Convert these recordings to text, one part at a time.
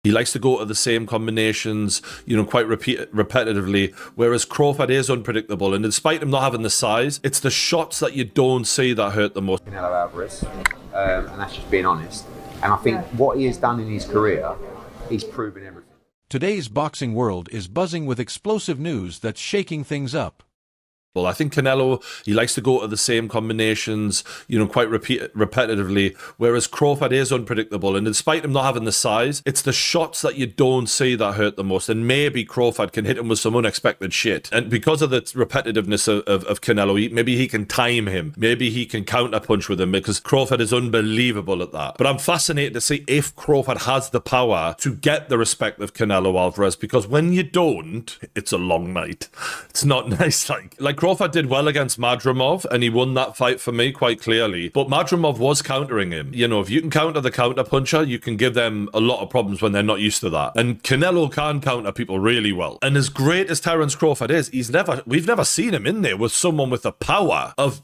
He likes to go to the same combinations, quite repetitively, whereas Crawford is unpredictable. And despite him not having the size, it's the shots that you don't see that hurt the most. Canelo Álvarez, and that's just being honest. And I think what he has done in his career, he's proven everything. Today's boxing world is buzzing with explosive news that's shaking things up. Well, I think Canelo, he likes to go to the same combinations, quite repetitively, whereas Crawford is unpredictable. And despite him not having the size, it's the shots that you don't see that hurt the most. And maybe Crawford can hit him with some unexpected shit. And because of the repetitiveness of Canelo, maybe he can time him. Maybe he can counterpunch with him, because Crawford is unbelievable at that. But I'm fascinated to see if Crawford has the power to get the respect of Canelo Álvarez, because when you don't, it's a long night. It's not nice. Like Crawford did well against Madrimov, and he won that fight for me quite clearly. But Madrimov was countering him. If you can counter the counterpuncher, you can give them a lot of problems when they're not used to that. And Canelo can counter people really well. And as great as Terence Crawford is, we've never seen him in there with someone with the power of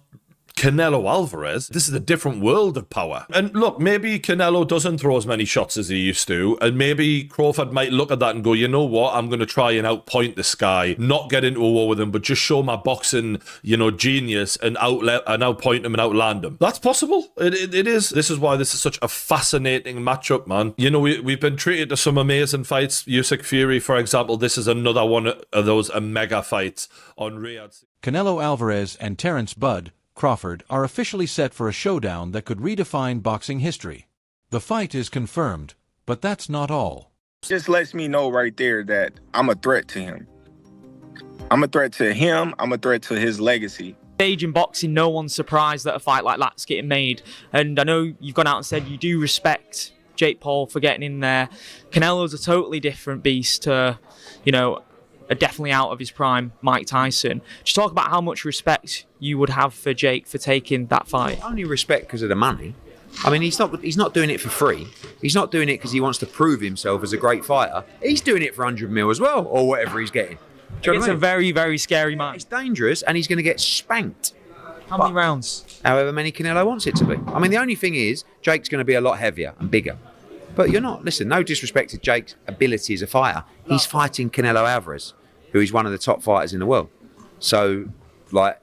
Canelo Álvarez. This is a different world of power. And look, maybe Canelo doesn't throw as many shots as he used to, and maybe Crawford might look at that and go, you know what, I'm going to try and outpoint this guy, not get into a war with him, but just show my boxing, genius, and outpoint him and outland him. That's possible. It is. This is why this is such a fascinating matchup, man. We've been treated to some amazing fights. Usyk Fury, for example, this is another one of those mega fights on Riyadh. Canelo Álvarez and Terence "Bud" Crawford are officially set for a showdown that could redefine boxing history. The fight is confirmed, but that's not all. Just lets me know right there that I'm a threat to him. I'm a threat to him. I'm a threat to his legacy. Stage in boxing, no one's surprised that a fight like that's getting made. And I know you've gone out and said you do respect Jake Paul for getting in there. Canelo's a totally different beast to, definitely out of his prime Mike Tyson. Just talk about how much respect you would have for Jake for taking that fight. Only respect because of the money. I mean, he's not doing it for free. He's not doing it because he wants to prove himself as a great fighter. He's doing it for 100 mil as well, or whatever he's getting. It's a very, very scary man. It's dangerous, and he's going to get spanked. How many rounds? However many Canelo wants it to be. I mean, the only thing is, Jake's going to be a lot heavier and bigger. But you're not. Listen, no disrespect to Jake's ability as a fighter. He's fighting Canelo Álvarez, who is one of the top fighters in the world. So,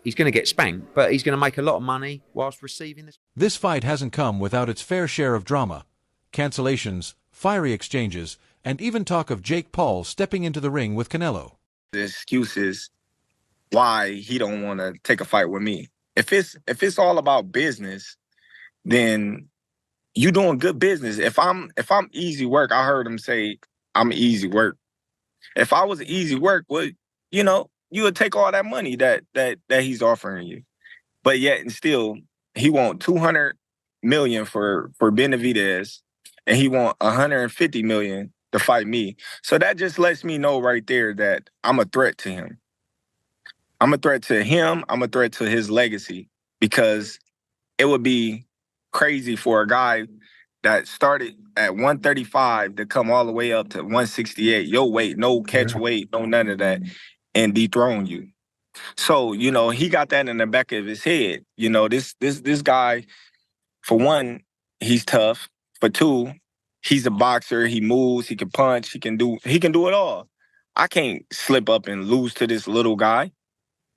he's going to get spanked, but he's going to make a lot of money whilst receiving this. This fight hasn't come without its fair share of drama, cancellations, fiery exchanges, and even talk of Jake Paul stepping into the ring with Canelo. The excuse is why he don't want to take a fight with me. If it's all about business, then you doing good business. If I'm easy work, I heard him say I'm easy work. If I was easy work, well, you would take all that money that he's offering you. But yet and still, he want $200 million for Benavidez, and he want $150 million to fight me. So that just lets me know right there that I'm a threat to him. I'm a threat to him. I'm a threat to his legacy, because it would be crazy for a guy that started at 135 to come all the way up to 168, your weight, no catch weight, no none of that, and dethrone you. So, he got that in the back of his head. This guy, for one, he's tough. For two, he's a boxer. He moves, he can punch, he can do it all. I can't slip up and lose to this little guy.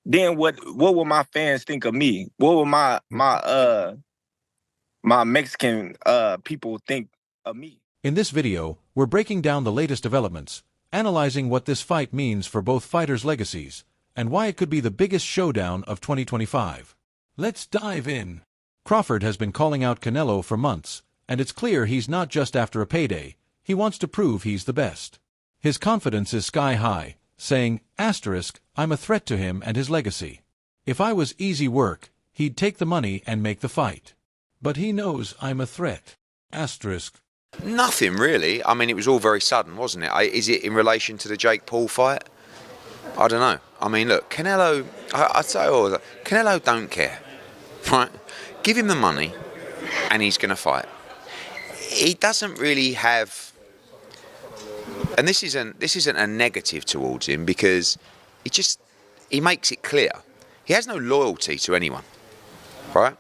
Then what will my fans think of me? What will my Mexican people think of me? In this video, we're breaking down the latest developments, analyzing what this fight means for both fighters' legacies, and why it could be the biggest showdown of 2025. Let's dive in. Crawford has been calling out Canelo for months, and it's clear he's not just after a payday. He wants to prove he's the best. His confidence is sky high, saying, "I'm a threat to him and his legacy. If I was easy work, he'd take the money and make the fight. But he knows I'm a threat." Nothing really. I mean, it was all very sudden, wasn't it? Is it in relation to the Jake Paul fight? I don't know. I mean, look, Canelo, I say all that. Canelo don't care, right? Give him the money, and he's going to fight. He doesn't really have, and this isn't a negative towards him, because he makes it clear he has no loyalty to anyone, right?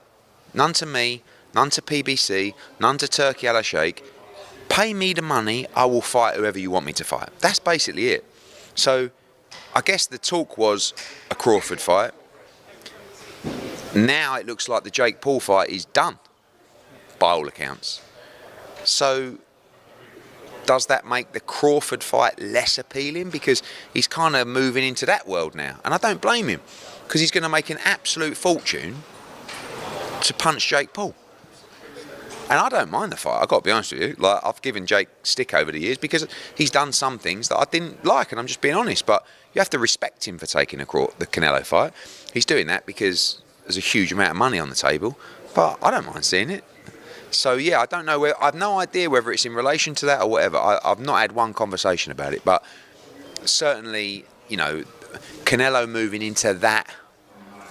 None to me, none to PBC, none to Turki Al Sheikh. Pay me the money, I will fight whoever you want me to fight. That's basically it. So I guess the talk was a Crawford fight. Now it looks like the Jake Paul fight is done, by all accounts. So does that make the Crawford fight less appealing? Because he's kind of moving into that world now. And I don't blame him, because he's going to make an absolute fortune to punch Jake Paul. And I don't mind the fight, I've got to be honest with you. Like, I've given Jake stick over the years because he's done some things that I didn't like, and I'm just being honest. But you have to respect him for taking the Canelo fight. He's doing that because there's a huge amount of money on the table, but I don't mind seeing it. So yeah, I don't know I've no idea whether it's in relation to that or whatever. I've not had one conversation about it, but certainly, you know, Canelo moving into that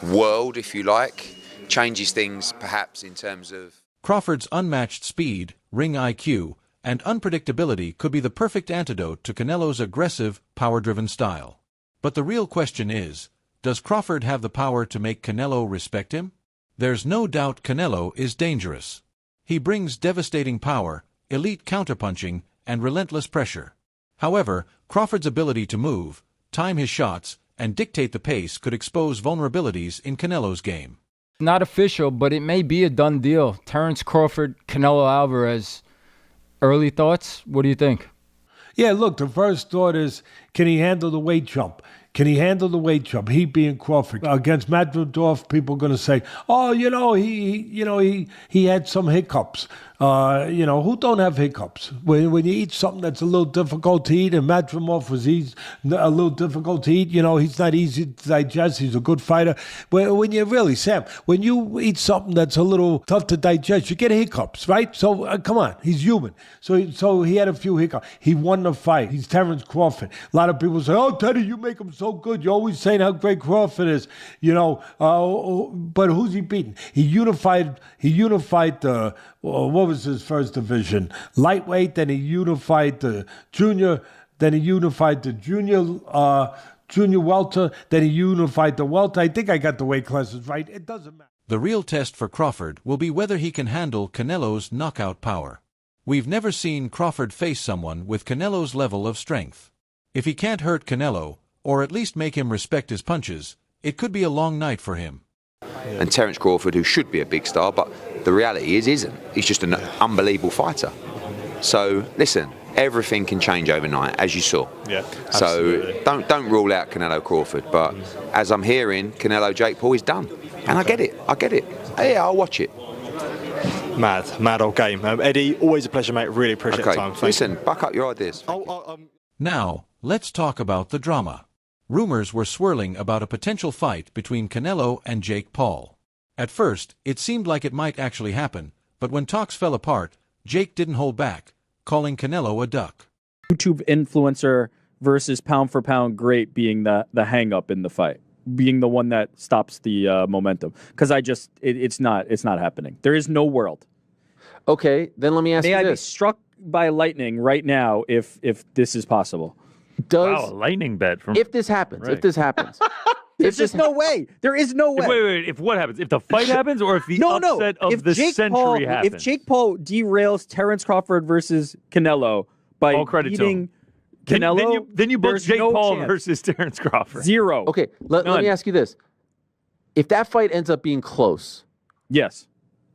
world, if you like, changes things perhaps in terms of... Crawford's unmatched speed, ring IQ, and unpredictability could be the perfect antidote to Canelo's aggressive, power-driven style. But the real question is, does Crawford have the power to make Canelo respect him? There's no doubt Canelo is dangerous. He brings devastating power, elite counterpunching, and relentless pressure. However, Crawford's ability to move, time his shots, and dictate the pace could expose vulnerabilities in Canelo's game. Not official, but it may be a done deal. Terence Crawford, Canelo Álvarez. Early thoughts? What do you think? Yeah, look, the first thought is, can he handle the weight jump? Can he handle the weight jump? He being Crawford against Madridov, people are going to say, "Oh, he had some hiccups." Who don't have hiccups? When you eat something that's a little difficult to eat, and Madrimov was a little difficult to eat. He's not easy to digest. He's a good fighter. When you eat something that's a little tough to digest, you get hiccups, right? So come on, he's human. So he had a few hiccups. He won the fight. He's Terence Crawford. A lot of people say, "Oh, Teddy, you make him so good. You're always saying how great Crawford is." But who's he beating? He unified the. What was his first division? Lightweight. Then he unified the junior. Then he unified the junior welter. Then he unified the welter. I think I got the weight classes right. It doesn't matter. The real test for Crawford will be whether he can handle Canelo's knockout power. We've never seen Crawford face someone with Canelo's level of strength. If he can't hurt Canelo, or at least make him respect his punches, it could be a long night for him. And Terence Crawford, who should be a big star, but the reality is isn't. He's just an unbelievable fighter. So listen, everything can change overnight, as you saw. Yeah. So don't rule out Canelo Crawford. But as I'm hearing, Canelo Jake Paul is done, and I get it. Yeah, I'll watch it. Mad old game. Eddie, always a pleasure, mate. Really appreciate the time. Listen, back up your ideas. Now, let's talk about the drama. Rumors were swirling about a potential fight between Canelo and Jake Paul. At first, it seemed like it might actually happen, but when talks fell apart, Jake didn't hold back, calling Canelo a duck. YouTube influencer versus pound for pound great being the hang up in the fight, being the one that stops the momentum. Because it's not happening. There is no world. Okay, then let me ask you this. May I be struck by lightning right now if this is possible? Wow, a lightning bet from... If this happens, right. There's just no way. There is no way. Wait. If what happens? If the fight happens, or if the upset of the century happens? If Jake Paul derails Terence Crawford versus Canelo by beating Canelo, then you book Jake Paul chance. Versus Terence Crawford. Zero. Okay, let me ask you this. If that fight ends up being close, yes,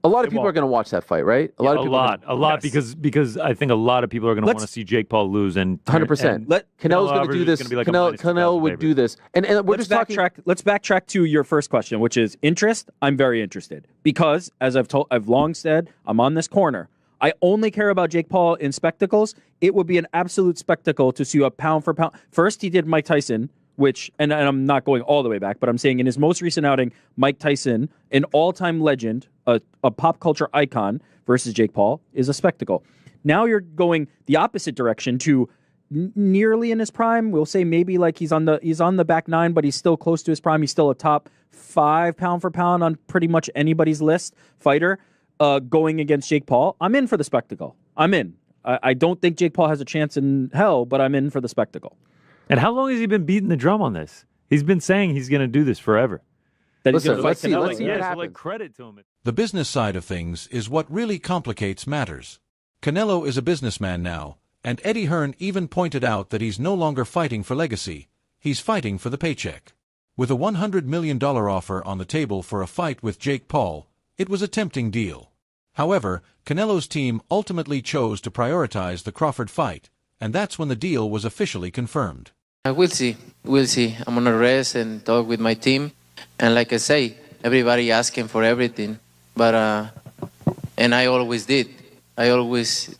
a lot of people are going to watch that fight, right? A lot, because I think a lot of people are going to want to see Jake Paul lose, and 100%. Canelo's going to do this. Canelo would do this, and we're just talking. Let's backtrack to your first question, which is interest. I'm very interested because, as I've long said, I'm on this corner. I only care about Jake Paul in spectacles. It would be an absolute spectacle to see a pound for pound. First, he did Mike Tyson. And I'm not going all the way back, but I'm saying in his most recent outing, Mike Tyson, an all-time legend, a pop culture icon, versus Jake Paul is a spectacle. Now you're going the opposite direction to nearly in his prime. We'll say maybe like he's on the back nine, but he's still close to his prime. He's still a top 5 pound for pound on pretty much anybody's list fighter going against Jake Paul. I'm in for the spectacle. I'm in. I don't think Jake Paul has a chance in hell, but I'm in for the spectacle. And how long has he been beating the drum on this? He's been saying he's going to do this forever. Let's see what happens. Credit to him. The business side of things is what really complicates matters. Canelo is a businessman now, and Eddie Hearn even pointed out that he's no longer fighting for legacy, he's fighting for the paycheck. With a $100 million offer on the table for a fight with Jake Paul, it was a tempting deal. However, Canelo's team ultimately chose to prioritize the Crawford fight, and that's when the deal was officially confirmed. We'll see. We'll see. I'm going to rest and talk with my team. And like I say, everybody asking for everything. But, and I always did. I always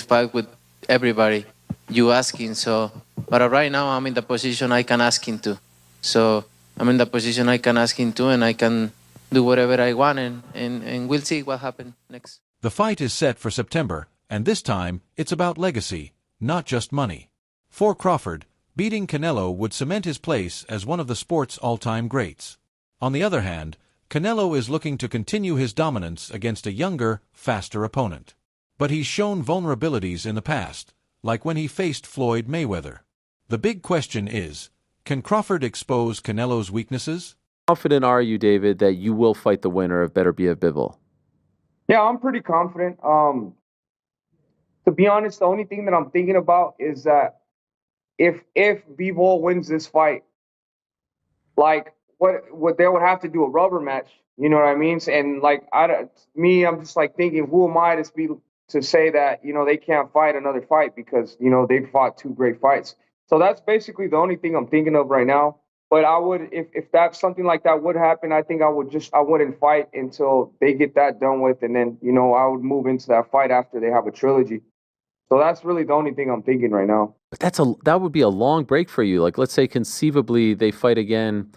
fight with everybody. You asking, so. But right now I'm in the position I can ask him to. So I'm in the position I can ask him to, and I can do whatever I want, and we'll see what happens next. The fight is set for September, and this time it's about legacy, not just money. For Crawford, beating Canelo would cement his place as one of the sport's all-time greats. On the other hand, Canelo is looking to continue his dominance against a younger, faster opponent. But he's shown vulnerabilities in the past, like when he faced Floyd Mayweather. The big question is, can Crawford expose Canelo's weaknesses? How confident are you, David, that you will fight the winner of Beterbiev Bivol? Yeah, I'm pretty confident. To be honest, the only thing that I'm thinking about is that if Bivol wins this fight, like what they would have to do a rubber match. You know what I mean? And like I'm just like thinking, who am I to say that they can't fight another fight because they've fought two great fights. So that's basically the only thing I'm thinking of right now. But I would, if that's something like that would happen, I think I wouldn't fight until they get that done with, and then I would move into that fight after they have a trilogy. So that's really the only thing I'm thinking right now. But that would be a long break for you. Like, let's say conceivably they fight again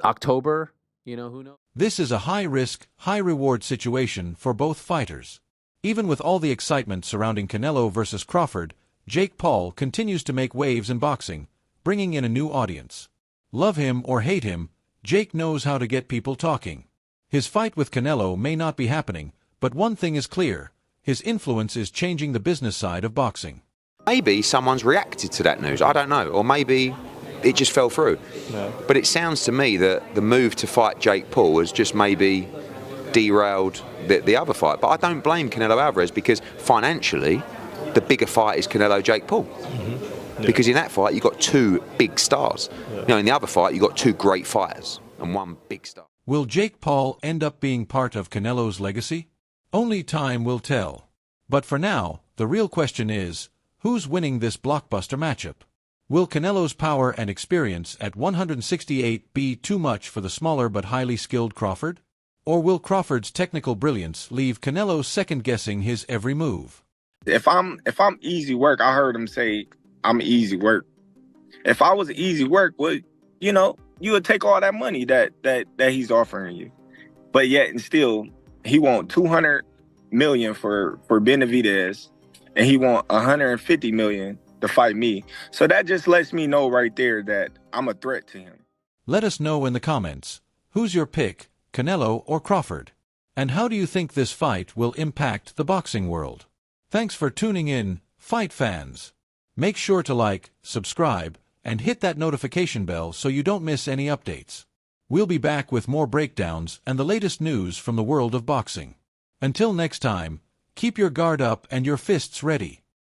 October. Who knows? This is a high-risk, high-reward situation for both fighters. Even with all the excitement surrounding Canelo versus Crawford, Jake Paul continues to make waves in boxing, bringing in a new audience. Love him or hate him, Jake knows how to get people talking. His fight with Canelo may not be happening, but one thing is clear, his influence is changing the business side of boxing. Maybe someone's reacted to that news, I don't know, or maybe it just fell through. No. But it sounds to me that the move to fight Jake Paul has just maybe derailed the other fight. But I don't blame Canelo Álvarez because financially, the bigger fight is Canelo-Jake Paul. Mm-hmm. Yeah. Because in that fight, you've got two big stars. Yeah. In the other fight, you've got two great fighters and one big star. Will Jake Paul end up being part of Canelo's legacy? Only time will tell. But for now, the real question is, who's winning this blockbuster matchup? Will Canelo's power and experience at 168 be too much for the smaller but highly skilled Crawford? Or will Crawford's technical brilliance leave Canelo second-guessing his every move? If I'm easy work, I heard him say I'm easy work. If I was easy work, well, you would take all that money that he's offering you. But yet and still, he want $200 million for Benavidez, and he want $150 million to fight me. So that just lets me know right there that I'm a threat to him. Let us know in the comments. Who's your pick, Canelo or Crawford? And how do you think this fight will impact the boxing world? Thanks for tuning in, fight fans. Make sure to like, subscribe, and hit that notification bell so you don't miss any updates. We'll be back with more breakdowns and the latest news from the world of boxing. Until next time, keep your guard up and your fists ready.